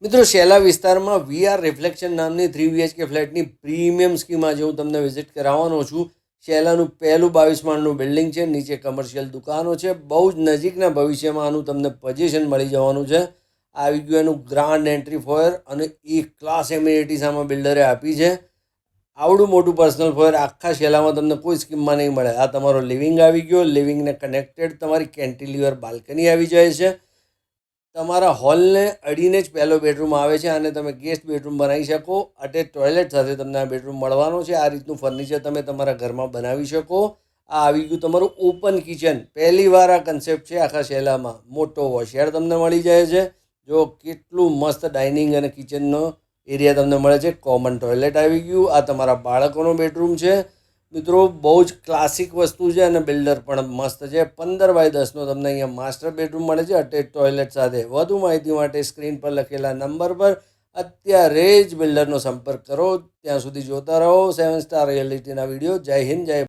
મિત્રો શેલા વિસ્તારમાં VR reflection નામની 3 BHK ફ્લેટની પ્રીમિયમ સ્કીમ આજે હું તમને વિઝિટ કરાવવાનો છું. શેલાનું પહેલું 22 માળનું બિલ્ડિંગ છે, નીચે કમર્શિયલ દુકાનો છે. બહુ જ નજીકના ભવિષ્યમાં આનું તમને પોઝિશન મળી જવાનું છે. આવી ગયું એનું ગ્રાન્ડ એન્ટ્રી ફોયર અને એ ક્લાસ એમ્યુનિટીઝ આમાં બિલ્ડરે આપી છે. આવડું મોટું પર્સનલ ફોયર આખા શેલામાં તમને કોઈ સ્કીમમાં નહીં મળે. આ તમારો લિવિંગ આવી ગયો. લિવિંગને કનેક્ટેડ તમારી કેન્ટિલિવર બાલ્કની આવી જાય છે. તમારા હોલને અડીને જ પહેલો બેડરૂમ આવે છે અને તમે ગેસ્ટ બેડરૂમ બનાવી શકો. અટેચ ટોયલેટ સાથે તમને આ બેડરૂમ મળવાનો છે. આ રીતનું ફર્નિચર તમે તમારા ઘરમાં બનાવી શકો. આ આવી ગયું તમારું ઓપન કિચન. પહેલી વાર આ કન્સેપ્ટ છે આખા શેલામાં. મોટો વોશયાર્ડ તમને મળી જાય છે. જો કેટલું મસ્ત ડાઇનિંગ અને કિચનનો એરિયા તમને મળે છે. કોમન ટોયલેટ આવી ગયું. આ તમારા બાળકોનો બેડરૂમ છે. મિત્રો બહુ જ ક્લાસિક વસ્તુ છે અને બિલ્ડર પણ મસ્ત છે. 15x10નો તમને અહીંયા માસ્ટર બેડરૂમ મળે છે અટેચ ટોયલેટ સાથે. વધુ માહિતી માટે સ્ક્રીન પર લખેલા નંબર પર અત્યારે જ બિલ્ડરનો સંપર્ક કરો. ત્યાં સુધી જોતા રહો 7 સ્ટાર રિયલિટીના વિડીયો. જય હિન્દ, જય